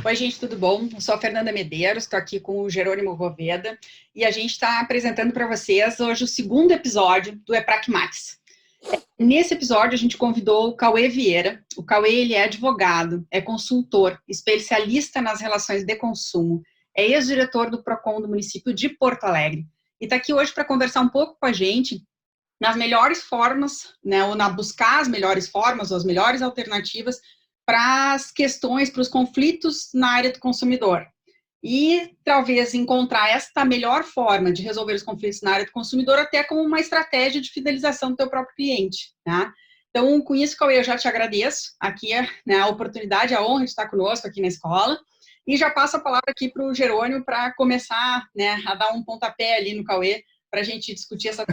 Oi, gente, tudo bom? Eu sou a Fernanda Medeiros, estou aqui com o Jerônimo Roveda e a gente está apresentando para vocês hoje o segundo episódio do EPRAC Max. Nesse episódio, a gente convidou o Cauê Vieira. O Cauê, ele é advogado, é consultor, especialista nas relações de consumo, é ex-diretor do PROCON do município de Porto Alegre e está aqui hoje para conversar um pouco com a gente nas melhores formas, né, ou na buscar as melhores formas ou as melhores alternativas para as questões, para os conflitos na área do consumidor. E talvez encontrar esta melhor forma de resolver os conflitos na área do consumidor até como uma estratégia de fidelização do teu próprio cliente, né? Então, com isso, Cauê, eu já te agradeço aqui, né, a oportunidade, a honra de estar conosco aqui na escola. E já passo a palavra aqui para o Jerônimo para começar, né, a dar um pontapé ali no Cauê para a gente discutir essa...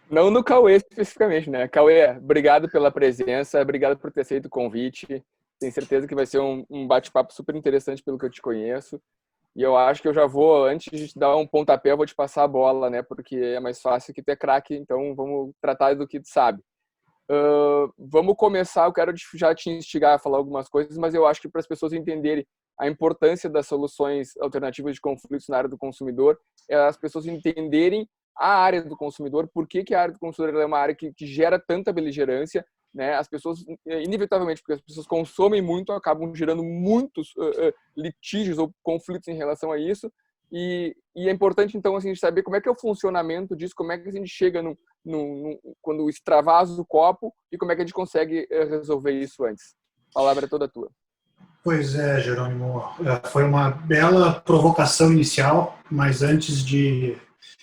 Não no Cauê especificamente, né? Cauê, obrigado pela presença, obrigado por ter aceito o convite. Tenho certeza que vai ser um bate-papo super interessante pelo que eu te conheço. E eu acho que eu já vou, antes de te dar um pontapé, eu vou te passar a bola, né? Porque é mais fácil que tu é craque, então vamos tratar do que tu sabe. Vamos começar, eu quero já te instigar a falar algumas coisas, mas eu acho que para as pessoas entenderem a importância das soluções alternativas de conflitos na área do consumidor, é as pessoas entenderem a área do consumidor, por que a área do consumidor é uma área que gera tanta beligerância, né? As pessoas, inevitavelmente, porque as pessoas consomem muito, acabam gerando muitos litígios ou conflitos em relação a isso, e é importante, então, assim, saber como é que é o funcionamento disso, como é que a gente chega quando extravasa o copo e como é que a gente consegue resolver isso antes. A palavra é toda tua. Pois é, Jerônimo, foi uma bela provocação inicial, mas antes de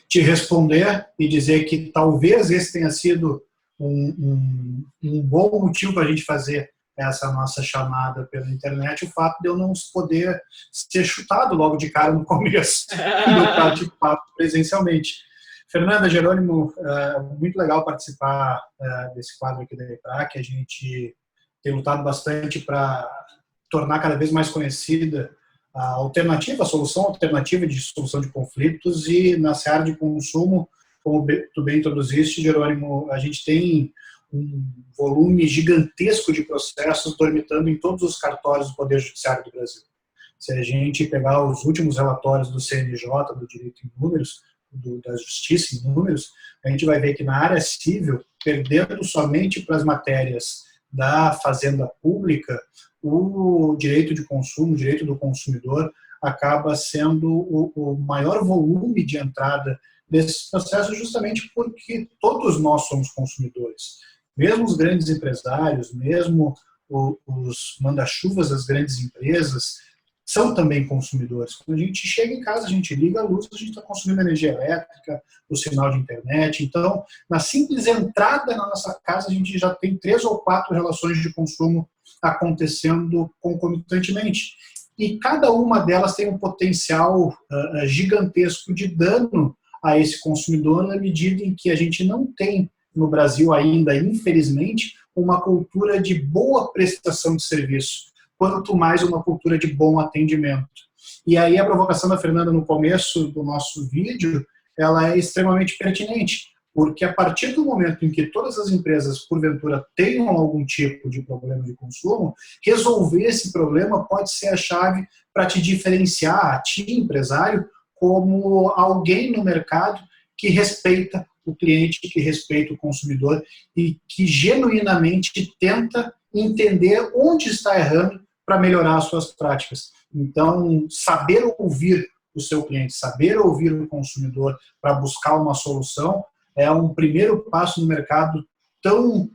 te responder e dizer que talvez esse tenha sido um bom motivo para a gente fazer essa nossa chamada pela internet, o fato de eu não poder ser chutado logo de cara no começo do bate-papo presencialmente. Fernanda, Jerônimo, muito legal participar desse quadro aqui da EPRAC. A gente tem lutado bastante para tornar cada vez mais conhecida a alternativa, a solução alternativa de solução de conflitos, e na área de consumo, como tu bem introduziste, Jerônimo, a gente tem um volume gigantesco de processos dormitando em todos os cartórios do Poder Judiciário do Brasil. Se a gente pegar os últimos relatórios do CNJ, do Direito em Números, da Justiça em Números, a gente vai ver que na área civil, perdendo somente para as matérias da Fazenda Pública, o direito de consumo, o direito do consumidor, acaba sendo o maior volume de entrada desses processos, justamente porque todos nós somos consumidores. Mesmo os grandes empresários, mesmo os manda-chuvas das grandes empresas, são também consumidores. Quando a gente chega em casa, a gente liga a luz, a gente está consumindo energia elétrica, o sinal de internet. Então, na simples entrada na nossa casa, a gente já tem 3 ou 4 relações de consumo acontecendo concomitantemente. E cada uma delas tem um potencial gigantesco de dano a esse consumidor, na medida em que a gente não tem no Brasil ainda, infelizmente, uma cultura de boa prestação de serviço, quanto mais uma cultura de bom atendimento. E aí a provocação da Fernanda no começo do nosso vídeo, ela é extremamente pertinente, porque a partir do momento em que todas as empresas, porventura, tenham algum tipo de problema de consumo, resolver esse problema pode ser a chave para te diferenciar, a ti, empresário, como alguém no mercado que respeita o cliente, que respeita o consumidor e que genuinamente tenta entender onde está errando para melhorar as suas práticas. Então, saber ouvir o seu cliente, saber ouvir o consumidor para buscar uma solução é um primeiro passo no mercado tão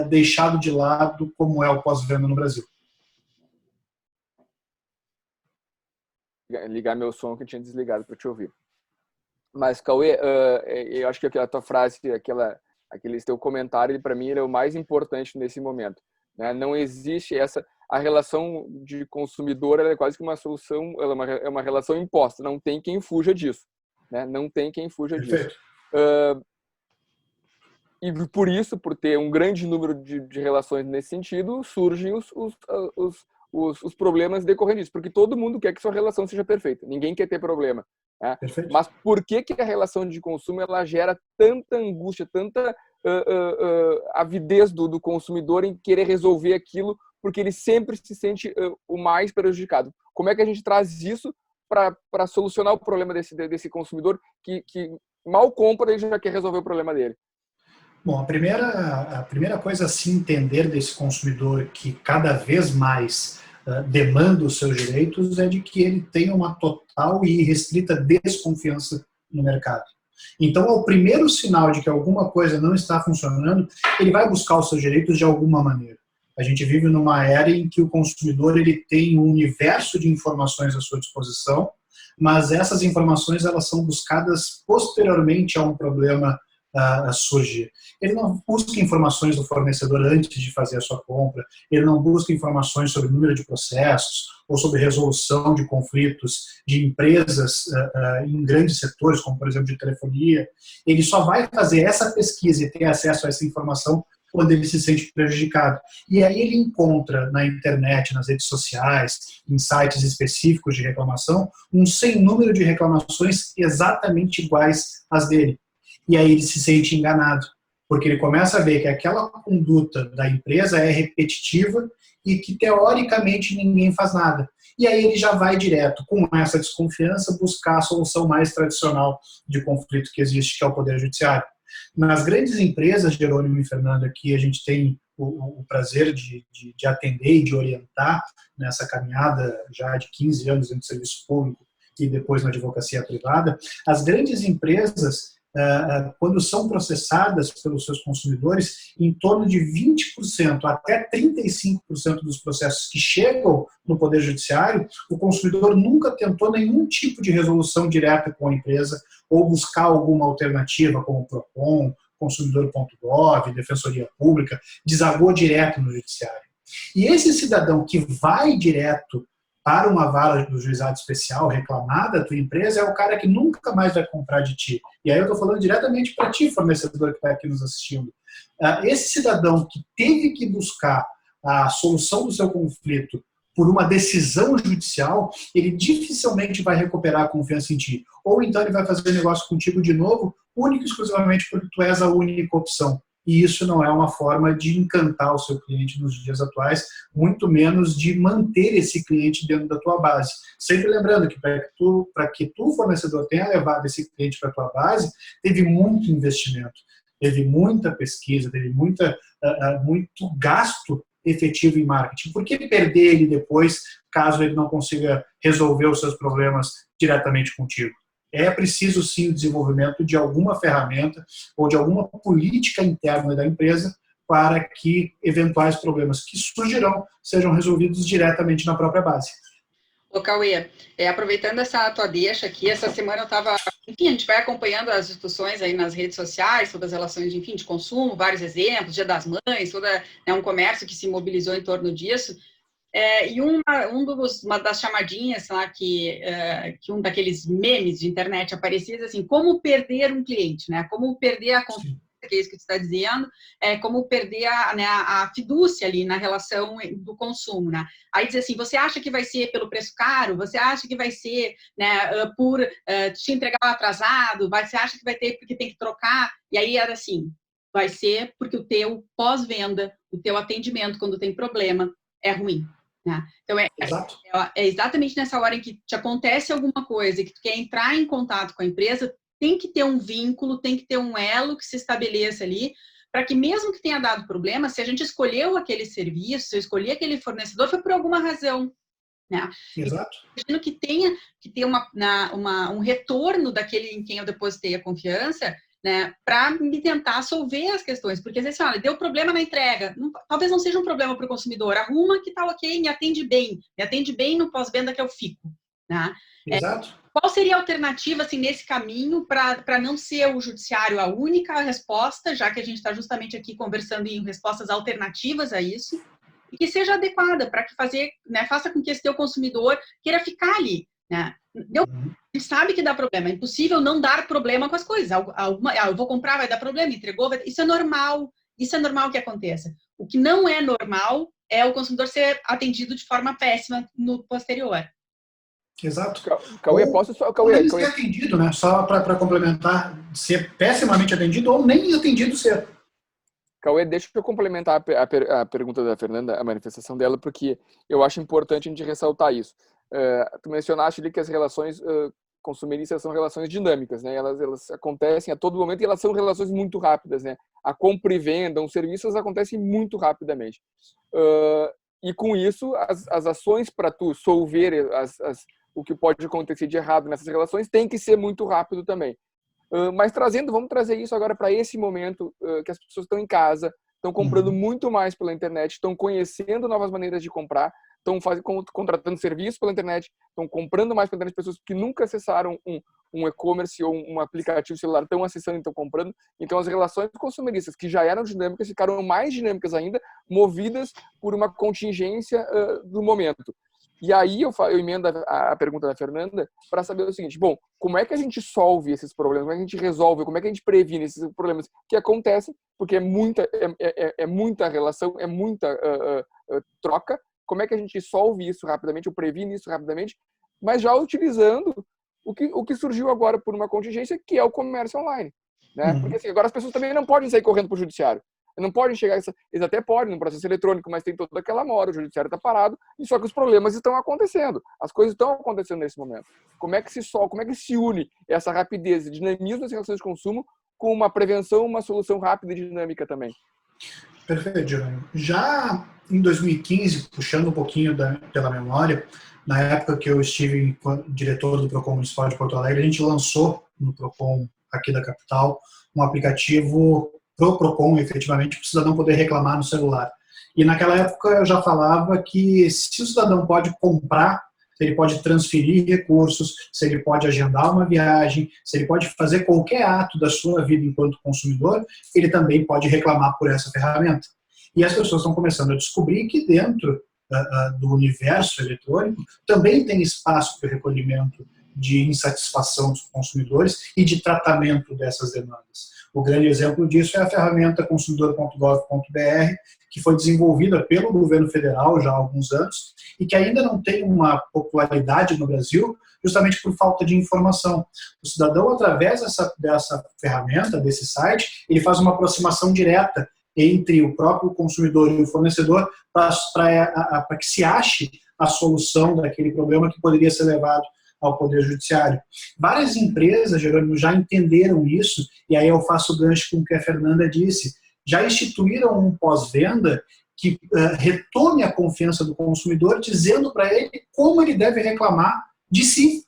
deixado de lado como é o pós-venda no Brasil. Ligar meu som que eu tinha desligado para te ouvir. Mas, Cauê, eu acho que aquela tua frase, aquele teu comentário, para mim, ele é o mais importante nesse momento. Né? Não existe a relação de consumidor, ela é quase que uma solução, ela é uma relação imposta, não tem quem fuja disso. Né? Não tem quem fuja disso. E por isso, por ter um grande número de relações nesse sentido, surgem os problemas decorrentes disso, porque todo mundo quer que sua relação seja perfeita, ninguém quer ter problema. Né? Mas por que a relação de consumo ela gera tanta angústia, tanta avidez do consumidor em querer resolver aquilo porque ele sempre se sente o mais prejudicado. Como é que a gente traz isso para solucionar o problema desse consumidor que mal compra e já quer resolver o problema dele? Bom, a primeira coisa a se entender desse consumidor que cada vez mais demanda os seus direitos é de que ele tem uma total e irrestrita desconfiança no mercado. Então, ao primeiro sinal de que alguma coisa não está funcionando, ele vai buscar os seus direitos de alguma maneira. A gente vive numa era em que o consumidor ele tem um universo de informações à sua disposição, mas essas informações elas são buscadas posteriormente a um problema surgir. Ele não busca informações do fornecedor antes de fazer a sua compra, ele não busca informações sobre o número de processos ou sobre resolução de conflitos de empresas em grandes setores, como por exemplo de telefonia. Ele só vai fazer essa pesquisa e ter acesso a essa informação quando ele se sente prejudicado. E aí ele encontra na internet, nas redes sociais, em sites específicos de reclamação, um sem número de reclamações exatamente iguais às dele. E aí ele se sente enganado, porque ele começa a ver que aquela conduta da empresa é repetitiva e que, teoricamente, ninguém faz nada. E aí ele já vai direto, com essa desconfiança, buscar a solução mais tradicional de conflito que existe, que é o Poder Judiciário. Nas grandes empresas, Jerônimo e Fernanda, aqui a gente tem o prazer de atender e de orientar nessa caminhada já de 15 anos dentro do serviço público e depois na advocacia privada, as grandes empresas, quando são processadas pelos seus consumidores, em torno de 20% até 35% dos processos que chegam no Poder Judiciário, o consumidor nunca tentou nenhum tipo de resolução direta com a empresa ou buscar alguma alternativa, como o PROCON, consumidor.gov, Defensoria Pública, desagou direto no Judiciário. E esse cidadão que vai direto para uma vara do juizado especial reclamar da tua empresa é o cara que nunca mais vai comprar de ti. E aí eu estou falando diretamente para ti, fornecedor que está aqui nos assistindo. Esse cidadão que teve que buscar a solução do seu conflito por uma decisão judicial, ele dificilmente vai recuperar a confiança em ti. Ou então ele vai fazer negócio contigo de novo, único e exclusivamente porque tu és a única opção. E isso não é uma forma de encantar o seu cliente nos dias atuais, muito menos de manter esse cliente dentro da tua base. Sempre lembrando que para que tu, fornecedor, tenha levado esse cliente para a tua base, teve muito investimento, teve muita pesquisa, teve muito gasto efetivo em marketing. Por que perder ele depois, caso ele não consiga resolver os seus problemas diretamente contigo? É preciso, sim, o desenvolvimento de alguma ferramenta ou de alguma política interna da empresa para que eventuais problemas que surgirão sejam resolvidos diretamente na própria base. Ô, Cauê, aproveitando essa tua deixa aqui, essa semana eu estava... Enfim, a gente vai acompanhando as discussões aí nas redes sociais sobre as relações, enfim, de consumo, vários exemplos, Dia das Mães, um comércio que se mobilizou em torno disso. E uma das chamadinhas lá que um daqueles memes de internet aparecia assim, como perder um cliente, né? Como perder a confiança, que é isso que você está dizendo, como perder a fidúcia ali na relação do consumo, né? Aí diz assim, você acha que vai ser pelo preço caro? Você acha que vai ser, né, por te entregar atrasado? Você acha que vai ter porque tem que trocar? E aí era assim, vai ser porque o teu pós-venda, o teu atendimento quando tem problema é ruim. Né? Então, é exatamente nessa hora em que te acontece alguma coisa e que tu quer entrar em contato com a empresa, tem que ter um vínculo, tem que ter um elo que se estabeleça ali, para que mesmo que tenha dado problema, se a gente escolheu aquele serviço, se eu escolhi aquele fornecedor, foi por alguma razão. Né? Exato. Imagino que tenha que ter um retorno daquele em quem eu depositei a confiança, né, para me tentar solver as questões, porque às vezes, olha, deu problema na entrega, talvez não seja um problema para o consumidor, arruma que tá ok, me atende bem no pós-venda que eu fico, né? Exato. Qual seria a alternativa, assim, nesse caminho para não ser o judiciário a única resposta, já que a gente está justamente aqui conversando em respostas alternativas a isso, e que seja adequada para que faça com que esse teu consumidor queira ficar ali, né? A gente sabe que dá problema, é impossível não dar problema com as coisas. Eu vou comprar, vai dar problema, entregou, isso é normal que aconteça. O que não é normal é o consumidor ser atendido de forma péssima no posterior. Exato. Cauê, nem ser atendido, né? Só para complementar, ser pessimamente atendido ou nem atendido ser. Cauê, deixa eu complementar a pergunta da Fernanda, a manifestação dela, porque eu acho importante a gente ressaltar isso. Tu mencionaste ali que as relações consumeristas são relações dinâmicas, né? Elas acontecem a todo momento e elas são relações muito rápidas, né? A compra e venda, os serviços acontecem muito rapidamente. E com isso, as ações para tu solver o que pode acontecer de errado nessas relações tem que ser muito rápido também. Mas vamos trazer isso agora para esse momento que as pessoas estão em casa, estão comprando muito mais pela internet, estão conhecendo novas maneiras de comprar, estão contratando serviços pela internet, estão comprando mais pela internet, pessoas que nunca acessaram um e-commerce ou um aplicativo celular estão acessando e estão comprando. Então as relações consumeristas, que já eram dinâmicas, ficaram mais dinâmicas ainda, movidas por uma contingência do momento. E aí eu emendo a pergunta da Fernanda para saber o seguinte: bom, como é que a gente solve esses problemas? Como é que a gente resolve? Como é que a gente previne esses problemas que acontecem? Porque é muita relação, é muita troca. Como é que a gente solve isso rapidamente, ou previne isso rapidamente, mas já utilizando o que surgiu agora por uma contingência, que é o comércio online, né? Porque assim, agora as pessoas também não podem sair correndo para o judiciário. Não podem chegar, eles até podem no processo eletrônico, mas tem toda aquela mora, o judiciário está parado, e só que os problemas estão acontecendo, as coisas estão acontecendo nesse momento. Como é que se une essa rapidez e dinamismo das relações de consumo com uma prevenção, uma solução rápida e dinâmica também? Perfeito, Jerônimo. Já em 2015, puxando um pouquinho pela memória, na época que eu estive diretor do Procon Municipal de Porto Alegre, a gente lançou no Procon aqui da capital um aplicativo pro Procon, efetivamente, para o cidadão poder reclamar no celular. E naquela época eu já falava que se o cidadão pode comprar, se ele pode transferir recursos, se ele pode agendar uma viagem, se ele pode fazer qualquer ato da sua vida enquanto consumidor, ele também pode reclamar por essa ferramenta. E as pessoas estão começando a descobrir que dentro do universo eletrônico também tem espaço para o recolhimento de insatisfação dos consumidores e de tratamento dessas demandas. O grande exemplo disso é a ferramenta consumidor.gov.br, que foi desenvolvida pelo governo federal já há alguns anos e que ainda não tem uma popularidade no Brasil, justamente por falta de informação. O cidadão, através dessa ferramenta, desse site, ele faz uma aproximação direta entre o próprio consumidor e o fornecedor para que se ache a solução daquele problema que poderia ser levado ao Poder Judiciário. Várias empresas, Jerônimo, já entenderam isso, e aí eu faço gancho com o que a Fernanda disse, já instituíram um pós-venda que retome a confiança do consumidor, dizendo para ele como ele deve reclamar de si.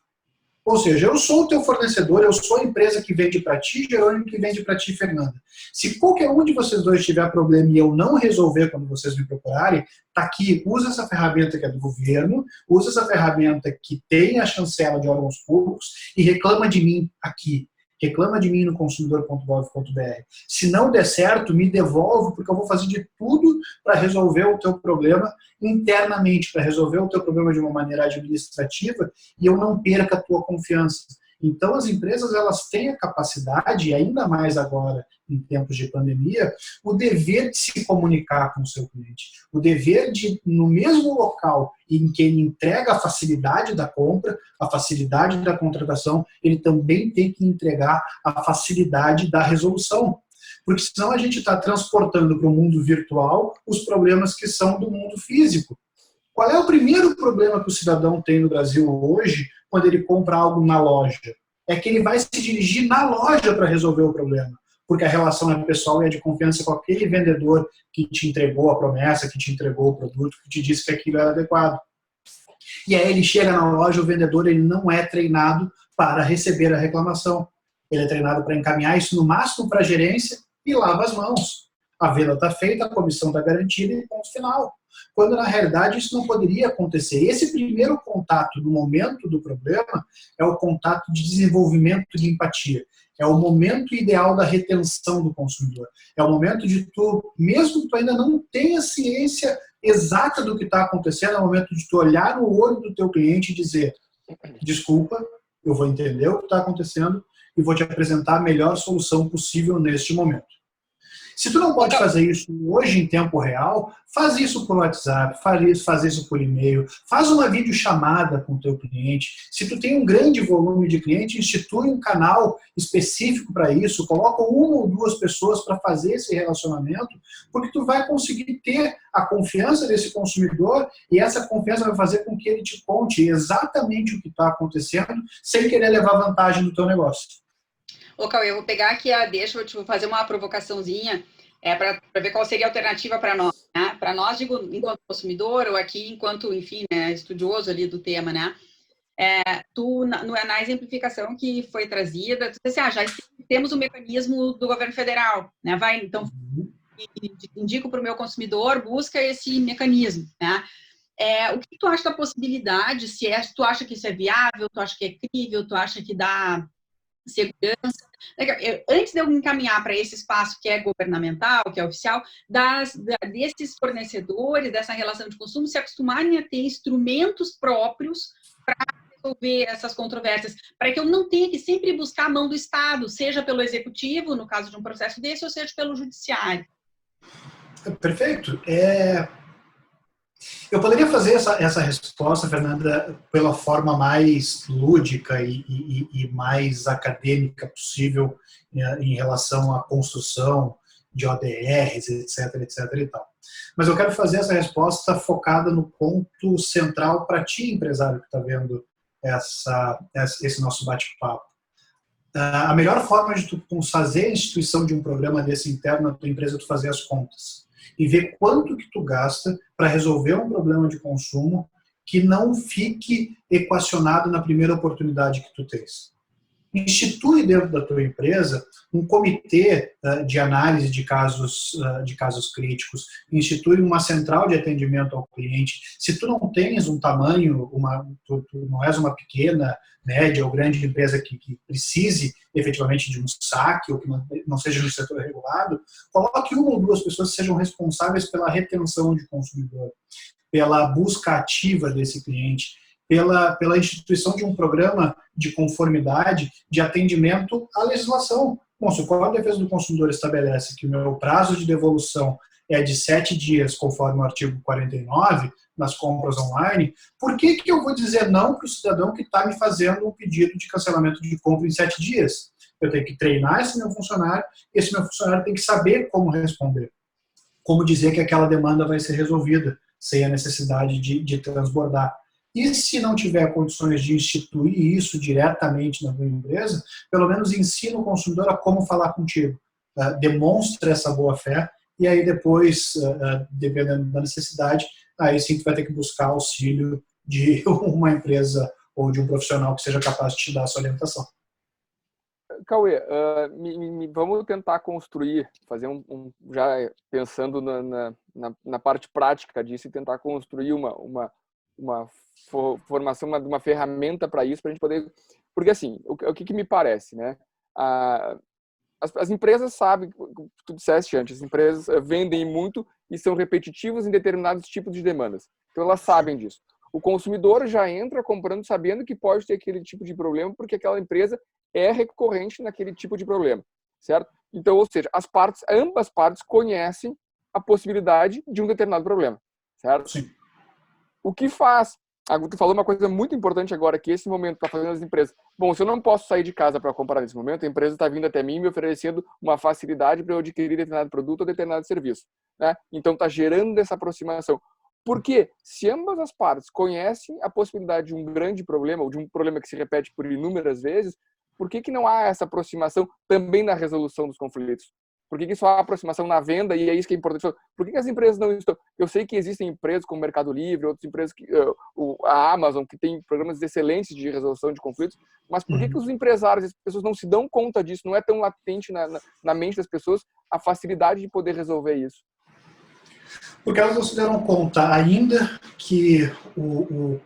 Ou seja, eu sou o teu fornecedor, eu sou a empresa que vende para ti, Jerônimo, que vende para ti, Fernanda. Se qualquer um de vocês dois tiver problema e eu não resolver quando vocês me procurarem, tá aqui, usa essa ferramenta que é do governo, usa essa ferramenta que tem a chancela de órgãos públicos e reclama de mim aqui. Reclama de mim no consumidor.gov.br. Se não der certo, me devolve, porque eu vou fazer de tudo para resolver o teu problema internamente, para resolver o teu problema de uma maneira administrativa e eu não perca a tua confiança. Então, as empresas elas têm a capacidade, e ainda mais agora, em tempos de pandemia, o dever de se comunicar com o seu cliente. O dever de, no mesmo local em que ele entrega a facilidade da compra, a facilidade da contratação, ele também tem que entregar a facilidade da resolução. Porque senão a gente está transportando para o mundo virtual os problemas que são do mundo físico. Qual é o primeiro problema que o cidadão tem no Brasil hoje quando ele compra algo na loja? É que ele vai se dirigir na loja para resolver o problema, porque a relação é pessoal e é de confiança com aquele vendedor que te entregou a promessa, que te entregou o produto, que te disse que aquilo era adequado. E aí ele chega na loja, o vendedor ele não é treinado para receber a reclamação. Ele é treinado para encaminhar isso no máximo para a gerência e lava as mãos. A venda está feita, a comissão está garantida e ponto final. Quando, na realidade, isso não poderia acontecer. Esse primeiro contato no momento do problema é o contato de desenvolvimento de empatia. É o momento ideal da retenção do consumidor. É o momento de tu, mesmo que tu ainda não tenha ciência exata do que está acontecendo, é o momento de tu olhar no olho do teu cliente e dizer: desculpa, eu vou entender o que está acontecendo e vou te apresentar a melhor solução possível neste momento. Se tu não pode fazer isso hoje em tempo real, faz isso por WhatsApp, faz isso por e-mail, faz uma videochamada com o teu cliente. Se tu tem um grande volume de clientes, institui um canal específico para isso, coloca uma ou duas pessoas para fazer esse relacionamento, porque tu vai conseguir ter a confiança desse consumidor e essa confiança vai fazer com que ele te conte exatamente o que está acontecendo, sem querer levar vantagem do teu negócio. Ô, Cauê, eu vou pegar aqui vou fazer uma provocaçãozinha para ver qual seria a alternativa para nós, né? Para nós, digo, enquanto consumidor ou aqui enquanto, enfim, né, estudioso ali do tema, né? Na exemplificação que foi trazida, tu disse, já temos o mecanismo do governo federal, né? Então, indico para o meu consumidor, busca esse mecanismo, né? O que tu acha da possibilidade, se tu acha que isso é viável, tu acha que é crível, tu acha que dá segurança. Antes de eu encaminhar para esse espaço que é governamental, que é oficial, desses fornecedores, dessa relação de consumo, se acostumarem a ter instrumentos próprios para resolver essas controvérsias, para que eu não tenha que sempre buscar a mão do Estado, seja pelo executivo, no caso de um processo desse, ou seja pelo judiciário. Perfeito. Eu poderia fazer essa resposta, Fernanda, pela forma mais lúdica e mais acadêmica possível em relação à construção de ODRs, etc, etc e tal. Mas eu quero fazer essa resposta focada no ponto central para ti, empresário, que está vendo esse nosso bate-papo. A melhor forma de tu fazer a instituição de um programa desse interno na tua empresa é tu fazer as contas e ver quanto que tu gasta para resolver um problema de consumo que não fique equacionado na primeira oportunidade que tu tens. Institui dentro da tua empresa um comitê de análise de casos críticos, institui uma central de atendimento ao cliente. Se tu não tens um tamanho, tu não és uma pequena, média ou grande empresa que precise efetivamente de um saque ou que não seja no setor regulado, coloque uma ou duas pessoas que sejam responsáveis pela retenção de consumidor, pela busca ativa desse cliente, pela instituição de um programa de conformidade de atendimento à legislação. Bom, se o Código de Defesa do Consumidor estabelece que o meu prazo de devolução é de 7 dias, conforme o artigo 49, nas compras online, por que eu vou dizer não para o cidadão que está me fazendo um pedido de cancelamento de compra em 7 dias? Eu tenho que treinar esse meu funcionário tem que saber como responder, como dizer que aquela demanda vai ser resolvida, sem a necessidade de transbordar. E se não tiver condições de instituir isso diretamente na tua empresa, pelo menos ensina o consumidor a como falar contigo. Demonstra essa boa-fé e aí depois, dependendo da necessidade, aí sim tu vai ter que buscar auxílio de uma empresa ou de um profissional que seja capaz de te dar essa orientação. Cauê, vamos tentar construir, fazer já pensando na parte prática disso e tentar construir uma formação, uma ferramenta para isso, para a gente poder... Porque, assim, o que me parece, né? As empresas sabem, tu disseste antes, as empresas vendem muito e são repetitivas em determinados tipos de demandas. Então, elas sabem disso. O consumidor já entra comprando sabendo que pode ter aquele tipo de problema porque aquela empresa é recorrente naquele tipo de problema, certo? Então, ou seja, ambas partes conhecem a possibilidade de um determinado problema, certo? Sim. O que faz? Tu falou uma coisa muito importante agora, que esse momento está fazendo as empresas. Bom, se eu não posso sair de casa para comprar nesse momento, a empresa está vindo até mim me oferecendo uma facilidade para eu adquirir determinado produto ou determinado serviço, né? Então, está gerando essa aproximação. Porque se ambas as partes conhecem a possibilidade de um grande problema, ou de um problema que se repete por inúmeras vezes, por que não há essa aproximação também na resolução dos conflitos? Por que só há aproximação na venda? E é isso que é importante. Por que as empresas não estão... Eu sei que existem empresas como o Mercado Livre, outras empresas, a Amazon, que tem programas excelentes de resolução de conflitos, mas por que os empresários, as pessoas não se dão conta disso? Não é tão latente na mente das pessoas a facilidade de poder resolver isso? Porque elas não se deram conta ainda que o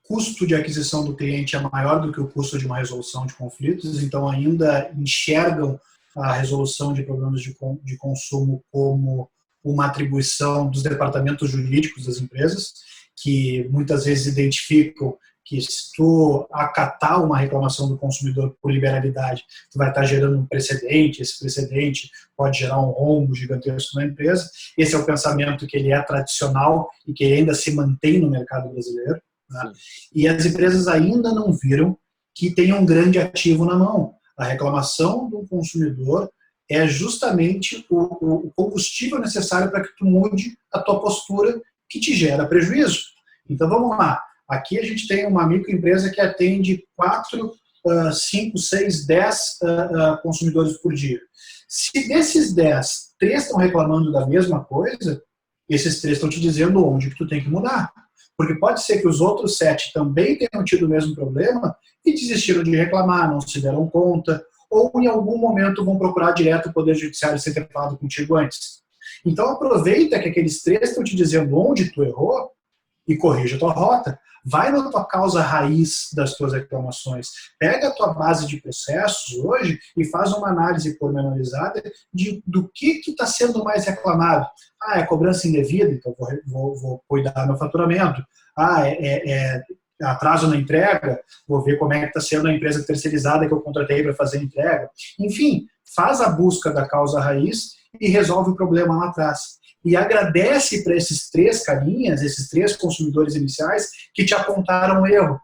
custo de aquisição do cliente é maior do que o custo de uma resolução de conflitos, então ainda enxergam a resolução de problemas de consumo como uma atribuição dos departamentos jurídicos das empresas, que muitas vezes identificam que se tu acatar uma reclamação do consumidor por liberalidade, tu vai estar gerando um precedente, esse precedente pode gerar um rombo gigantesco na empresa. Esse é o pensamento que ele é tradicional e que ainda se mantém no mercado brasileiro, né? E as empresas ainda não viram que tem um grande ativo na mão. A reclamação do consumidor é justamente o combustível necessário para que tu mude a tua postura que te gera prejuízo. Então, vamos lá. Aqui a gente tem uma microempresa que atende 4, 5, 6, 10 consumidores por dia. Se desses 10, 3 estão reclamando da mesma coisa, esses 3 estão te dizendo onde que tu tem que mudar. Porque pode ser que os outros 7 também tenham tido o mesmo problema e desistiram de reclamar, não se deram conta, ou em algum momento vão procurar direto o Poder Judiciário sem ter falado contigo antes. Então aproveita que aqueles 3 estão te dizendo onde tu errou e corrija a tua rota. Vai na tua causa raiz das tuas reclamações. Pega a tua base de processos hoje e faz uma análise pormenorizada do que está sendo mais reclamado. É cobrança indevida, então vou cuidar do meu faturamento. É atraso na entrega, vou ver como é que está sendo a empresa terceirizada que eu contratei para fazer a entrega. Enfim, faz a busca da causa raiz e resolve o problema lá atrás. E agradece para esses 3 carinhas, esses 3 consumidores iniciais que te apontaram o erro.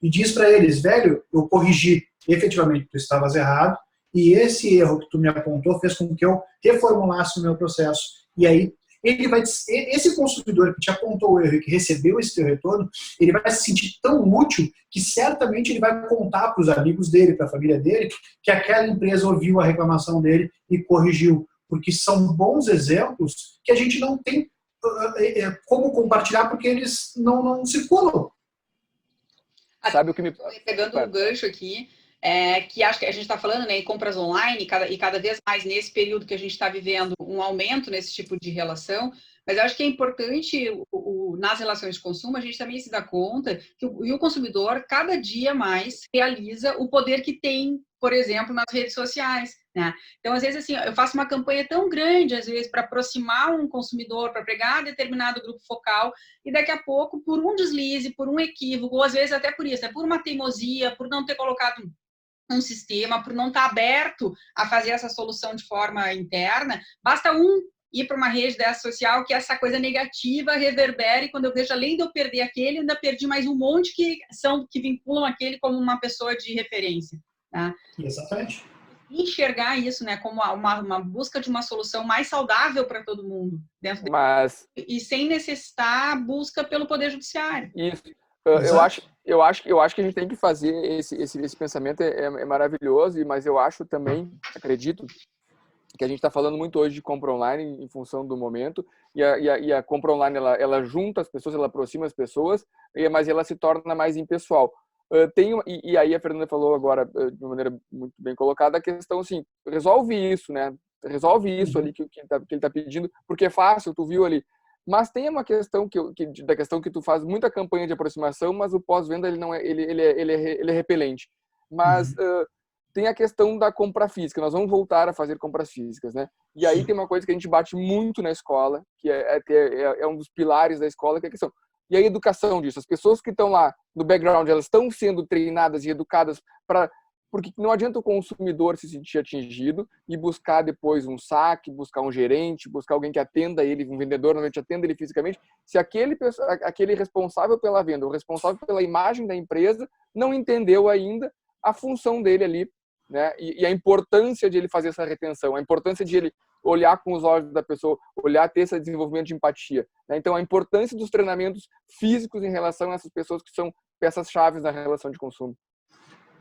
E diz para eles, velho, eu corrigi, efetivamente tu estavas errado, e esse erro que tu me apontou fez com que eu reformulasse o meu processo. E aí, esse consumidor que te apontou o erro e que recebeu esse teu retorno, ele vai se sentir tão útil que certamente ele vai contar para os amigos dele, para a família dele, que aquela empresa ouviu a reclamação dele e corrigiu. Porque são bons exemplos que a gente não tem como compartilhar porque eles não circulam. Sabe o que me... Pegando o gancho aqui, que acho que a gente está falando, né, em compras online e cada vez mais nesse período que a gente está vivendo um aumento nesse tipo de relação, mas eu acho que é importante nas relações de consumo a gente também se dá conta que o consumidor cada dia mais realiza o poder que tem, por exemplo, nas redes sociais, né? Então, às vezes, assim, eu faço uma campanha tão grande, às vezes, para aproximar um consumidor, para pegar determinado grupo focal, e daqui a pouco, por um deslize, por um equívoco, ou às vezes até por isso, por uma teimosia, por não ter colocado um sistema, por não estar aberto a fazer essa solução de forma interna, basta ir para uma rede dessa social que essa coisa negativa reverbera, e quando eu vejo, além de eu perder aquele, eu ainda perdi mais um monte que vinculam aquele como uma pessoa de referência. Tá? Exatamente. Enxergar isso, né, como uma busca de uma solução mais saudável para todo mundo dentro e sem necessitar busca pelo Poder Judiciário. Isso. Eu acho que a gente tem que fazer esse pensamento é maravilhoso, mas eu acho também, acredito, que a gente está falando muito hoje de compra online em função do momento, e a compra online ela junta as pessoas, ela aproxima as pessoas, mas ela se torna mais impessoal. E aí a Fernanda falou agora de uma maneira muito bem colocada a questão assim, resolve isso, né? Resolve isso ali que ele está pedindo, porque é fácil, tu viu ali. Mas tem uma questão da questão que tu faz muita campanha de aproximação, mas o pós-venda ele é repelente. Mas tem a questão da compra física. Nós vamos voltar a fazer compras físicas, né? E aí tem uma coisa que a gente bate muito na escola, que é um dos pilares da escola, que é a questão. E a educação disso. As pessoas que estão lá no background, elas estão sendo treinadas e educadas porque não adianta o consumidor se sentir atingido e buscar depois um saque, buscar um gerente, buscar alguém que atenda ele, um vendedor normalmente atenda ele fisicamente, se aquele responsável pela venda, o responsável pela imagem da empresa, não entendeu ainda a função dele ali, né? E a importância de ele fazer essa retenção, a importância de ele olhar com os olhos da pessoa, ter esse desenvolvimento de empatia, né? Então, a importância dos treinamentos físicos em relação a essas pessoas que são peças-chave na relação de consumo.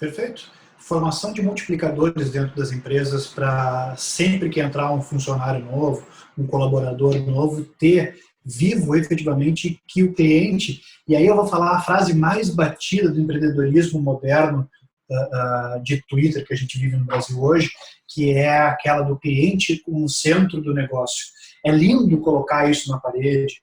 Perfeito. Formação de multiplicadores dentro das empresas para sempre que entrar um funcionário novo, um colaborador novo, ter vivo efetivamente que o cliente, e aí eu vou falar a frase mais batida do empreendedorismo moderno de Twitter que a gente vive no Brasil hoje, que é aquela do cliente como centro do negócio. É lindo colocar isso na parede.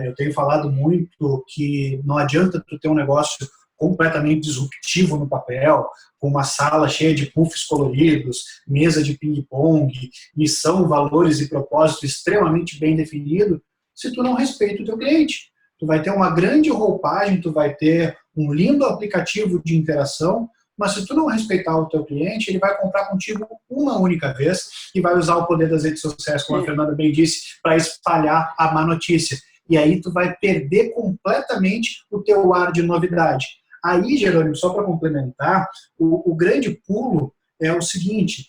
Eu tenho falado muito que não adianta tu ter um negócio completamente disruptivo no papel, com uma sala cheia de puffs coloridos, mesa de ping-pong, missão, valores e propósito extremamente bem definido, se tu não respeita o teu cliente. Tu vai ter uma grande roupagem, tu vai ter um lindo aplicativo de interação, mas se tu não respeitar o teu cliente, ele vai comprar contigo uma única vez e vai usar o poder das redes sociais, como a Fernanda bem disse, para espalhar a má notícia. E aí tu vai perder completamente o teu ar de novidade. Aí, Jerônimo, só para complementar, o grande pulo é o seguinte: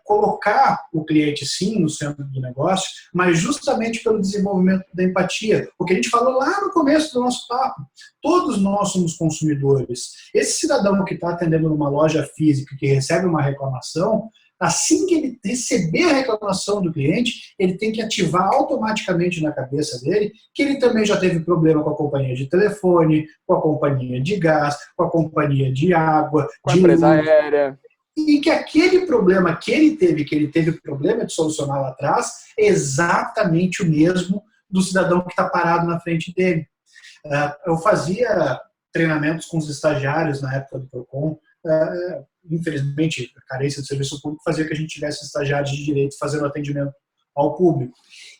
colocar o cliente sim no centro do negócio, mas justamente pelo desenvolvimento da empatia. O que a gente falou lá no começo do nosso papo, todos nós somos consumidores. Esse cidadão que está atendendo numa loja física, que recebe uma reclamação, assim que ele receber a reclamação do cliente, ele tem que ativar automaticamente na cabeça dele que ele também já teve problema com a companhia de telefone, com a companhia de gás, com a companhia de água, com a empresa aérea. E que aquele problema que ele teve problema de solucionar lá atrás, é exatamente o mesmo do cidadão que está parado na frente dele. Eu fazia treinamentos com os estagiários na época do Procon. Infelizmente, a carência do serviço público fazia que a gente tivesse estagiários de direito fazendo atendimento ao público.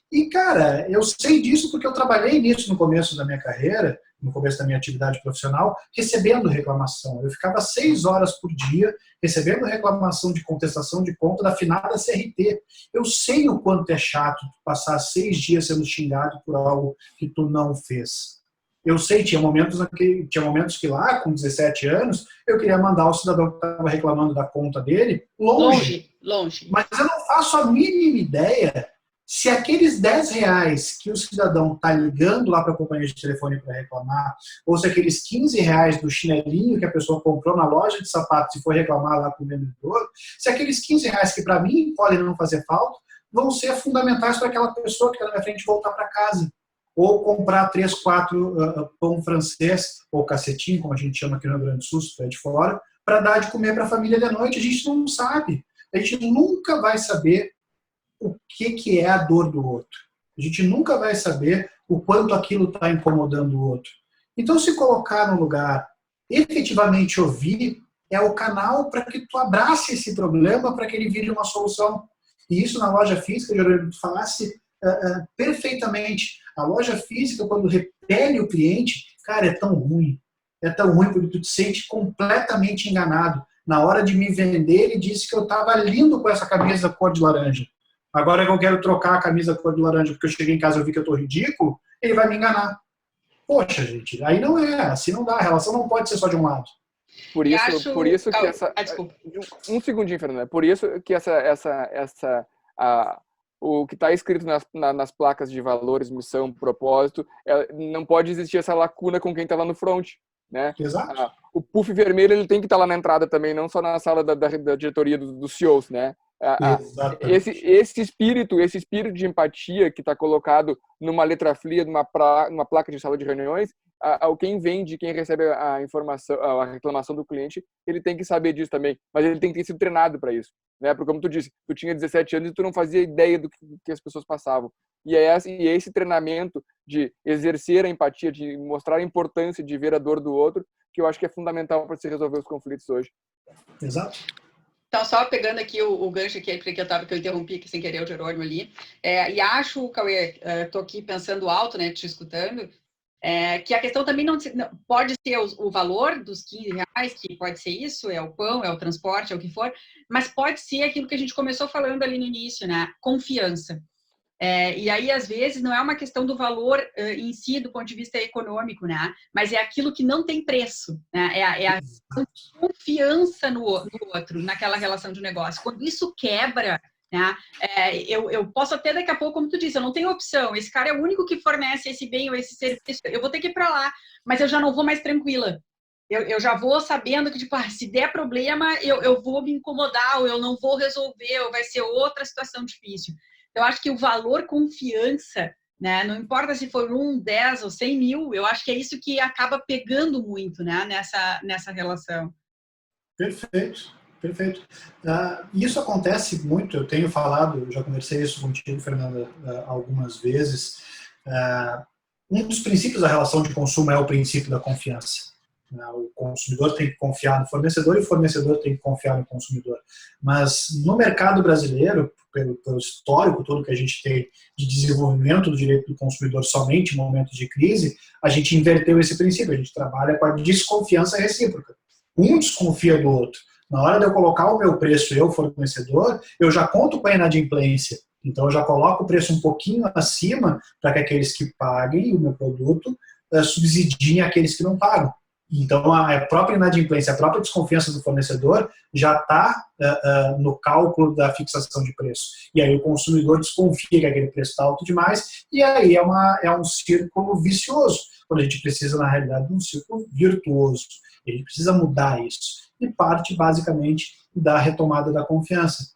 E, cara, eu sei disso porque eu trabalhei nisso no começo da minha carreira, no começo da minha atividade profissional, recebendo reclamação. Eu ficava 6 horas por dia recebendo reclamação de contestação de conta da finada CRT. Eu sei o quanto é chato passar 6 dias sendo xingado por algo que tu não fez. Eu sei, tinha momentos que lá, com 17 anos, eu queria mandar o cidadão que estava reclamando da conta dele longe. Mas eu não faço a mínima ideia se aqueles R$10 que o cidadão está ligando lá para a companhia de telefone para reclamar, ou se aqueles R$15 do chinelinho que a pessoa comprou na loja de sapatos e foi reclamar lá com o vendedor, se aqueles R$15 que para mim podem não fazer falta, vão ser fundamentais para aquela pessoa que está na minha frente voltar para casa. Ou comprar 3, 4 pão francês, ou cacetinho, como a gente chama aqui no Rio Grande do Sul, se é de fora, para dar de comer para a família de noite. A gente não sabe. A gente nunca vai saber o que é a dor do outro. A gente nunca vai saber o quanto aquilo está incomodando o outro. Então, se colocar no lugar, efetivamente ouvir, é o canal para que tu abrace esse problema, para que ele vire uma solução. E isso na loja física, eu falasse perfeitamente. A loja física, quando repele o cliente, cara, é tão ruim. É tão ruim porque tu te sente completamente enganado. Na hora de me vender, ele disse que eu estava lindo com essa camisa cor de laranja. Agora que eu quero trocar a camisa cor de laranja porque eu cheguei em casa e eu vi que eu estou ridículo, ele vai me enganar. Poxa, gente, aí não é, assim não dá. A relação não pode ser só de um lado. Por isso que essa... Um segundinho, Fernanda. Por isso que o que está escrito nas placas de valores, missão, propósito, não pode existir essa lacuna com quem está lá no front, né? Exato. O puff vermelho ele tem que estar lá na entrada também, não só na sala da diretoria dos CEOs, né? Esse espírito de empatia que está colocado numa letra fria, numa placa de sala de reuniões, quem vende, quem recebe a informação, a reclamação do cliente, ele tem que saber disso também, mas ele tem que ter sido treinado para isso, né? Porque como tu disse, tu tinha 17 anos e tu não fazia ideia do que as pessoas passavam. E é esse treinamento de exercer a empatia, de mostrar a importância de ver a dor do outro, que eu acho que é fundamental para se resolver os conflitos hoje. Exato. Então, só pegando aqui o gancho aqui, porque eu interrompi aqui sem querer o Jerônimo ali, e acho, Cauê, estou aqui pensando alto, né, te escutando, que a questão também não pode ser o valor dos R$15, que pode ser isso, é o pão, é o transporte, é o que for, mas pode ser aquilo que a gente começou falando ali no início, né, confiança. E aí, às vezes, não é uma questão do valor em si, do ponto de vista econômico, né? Mas é aquilo que não tem preço, né? É a confiança no outro, naquela relação de negócio. Quando isso quebra, né? Eu posso até daqui a pouco, como tu disse, eu não tenho opção. Esse cara é o único que fornece esse bem ou esse serviço. Eu vou ter que ir para lá, mas eu já não vou mais tranquila. Eu já vou sabendo que, tipo, se der problema, eu vou me incomodar, ou eu não vou resolver, ou vai ser outra situação difícil. Eu acho que o valor confiança, né, não importa se for 1, 10 ou 100 mil, eu acho que é isso que acaba pegando muito, né, nessa relação. Perfeito. Isso acontece muito, eu tenho falado, eu já conversei isso contigo, Fernanda, algumas vezes. Um dos princípios da relação de consumo é o princípio da confiança. O consumidor tem que confiar no fornecedor e o fornecedor tem que confiar no consumidor. Mas no mercado brasileiro, pelo histórico todo que a gente tem de desenvolvimento do direito do consumidor somente em momentos de crise, a gente inverteu esse princípio. A gente trabalha com a desconfiança recíproca. Um desconfia do outro. Na hora de eu colocar o meu preço, eu, fornecedor, eu já conto com a inadimplência. Então, eu já coloco o preço um pouquinho acima para que aqueles que paguem o meu produto subsidiem aqueles que não pagam. Então, a própria inadimplência, a própria desconfiança do fornecedor já está no cálculo da fixação de preço. E aí o consumidor desconfia que aquele preço está alto demais, e aí é um círculo vicioso, quando a gente precisa, na realidade, de um círculo virtuoso. A gente precisa mudar isso. E parte, basicamente, da retomada da confiança.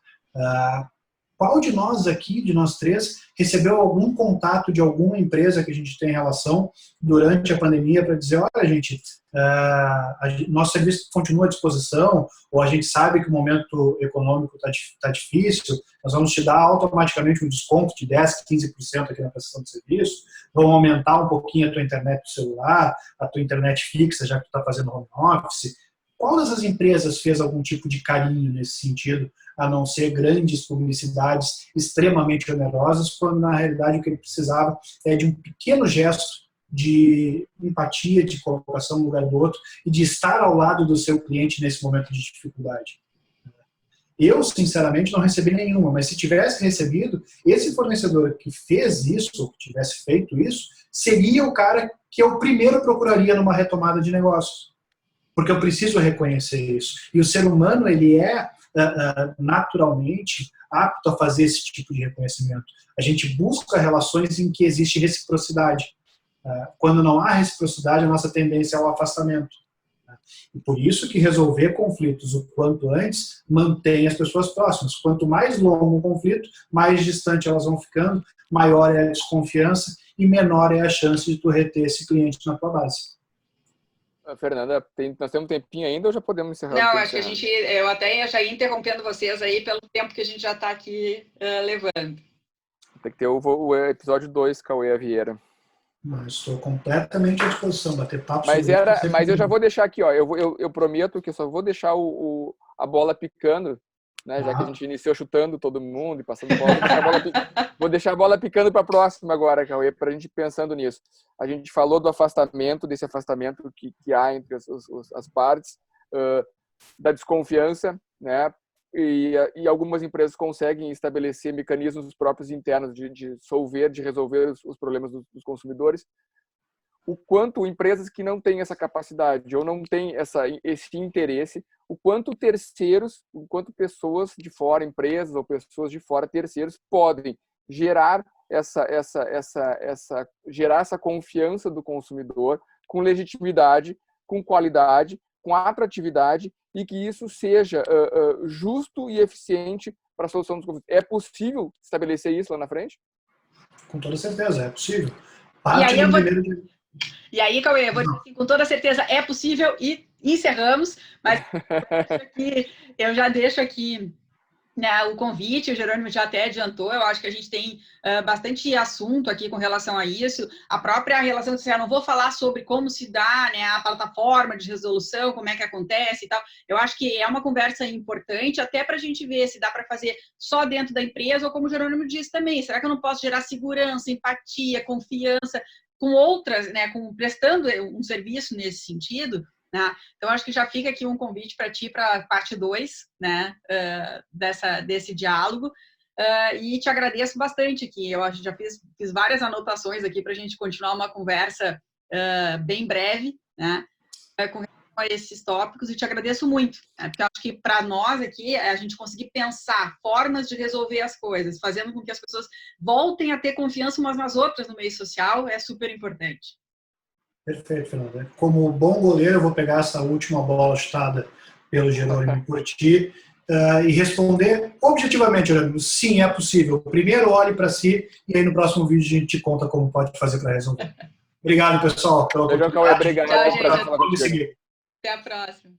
Qual de nós aqui, de nós três, recebeu algum contato de alguma empresa que a gente tem relação durante a pandemia para dizer, olha, gente, nosso serviço continua à disposição, ou a gente sabe que o momento econômico está difícil, nós vamos te dar automaticamente um desconto de 10%, 15% aqui na prestação de serviço, vamos aumentar um pouquinho a tua internet do celular, a tua internet fixa, já que tu está fazendo home office. Qual dessas empresas fez algum tipo de carinho nesse sentido, a não ser grandes publicidades extremamente onerosas, quando na realidade o que ele precisava é de um pequeno gesto de empatia, de colocação no lugar do outro e de estar ao lado do seu cliente nesse momento de dificuldade? Eu, sinceramente, não recebi nenhuma, mas se tivesse recebido, esse fornecedor que fez isso, ou que tivesse feito isso, seria o cara que eu primeiro procuraria numa retomada de negócios. Porque eu preciso reconhecer isso. E o ser humano, ele é naturalmente apto a fazer esse tipo de reconhecimento. A gente busca relações em que existe reciprocidade. Quando não há reciprocidade, a nossa tendência é o afastamento. E por isso que resolver conflitos o quanto antes mantém as pessoas próximas. Quanto mais longo o conflito, mais distante elas vão ficando, maior é a desconfiança e menor é a chance de tu reter esse cliente na tua base. Fernanda, nós temos um tempinho ainda ou já podemos encerrar? Não, acho que eu até já ia interrompendo vocês aí pelo tempo que a gente já está aqui levando. Tem que ter o episódio 2, Cauê Vieira. Mas estou completamente à disposição, bater papo mas sobre isso. Mas eu já vou deixar aqui, ó, eu prometo que eu só vou deixar a bola picando, né, já que a gente iniciou chutando todo mundo e passando bola, vou deixar a bola picando para a próxima agora, Cauê, para a gente ir pensando nisso. A gente falou do afastamento, desse afastamento que há entre as partes, da desconfiança, né, e algumas empresas conseguem estabelecer mecanismos próprios internos de resolver os problemas dos consumidores. O quanto empresas que não têm essa capacidade ou não têm esse interesse, o quanto terceiros, o quanto pessoas de fora, empresas ou pessoas de fora, terceiros, podem gerar gerar essa confiança do consumidor com legitimidade, com qualidade, com atratividade e que isso seja justo e eficiente para a solução dos conflitos. É possível estabelecer isso lá na frente? Com toda certeza, é possível. E aí, Cauê, eu vou dizer assim, com toda certeza é possível e encerramos, mas eu já deixo aqui né, o convite, o Jerônimo já até adiantou, eu acho que a gente tem bastante assunto aqui com relação a isso, a própria relação social, não vou falar sobre como se dá né, a plataforma de resolução, como é que acontece e tal, eu acho que é uma conversa importante até para a gente ver se dá para fazer só dentro da empresa ou como o Jerônimo disse também, será que eu não posso gerar segurança, empatia, confiança com outras, né, prestando um serviço nesse sentido, né? Então, acho que já fica aqui um convite para ti para a parte 2 né, desse diálogo e te agradeço bastante aqui, eu já fiz várias anotações aqui para a gente continuar uma conversa bem breve, né, com relação a esses tópicos e te agradeço muito, né, porque eu acho que para nós aqui, a gente conseguir pensar formas de resolver as coisas, fazendo com que as pessoas voltem a ter confiança umas nas outras no meio social, é super importante. Perfeito, Fernanda. Como bom goleiro, eu vou pegar essa última bola chutada pelo Jerônimo por ti e responder objetivamente, Jerônimo, sim, é possível. Primeiro olhe para si e aí no próximo vídeo a gente te conta como pode fazer para resolver. Obrigado, pessoal. Obrigado. Até a próxima.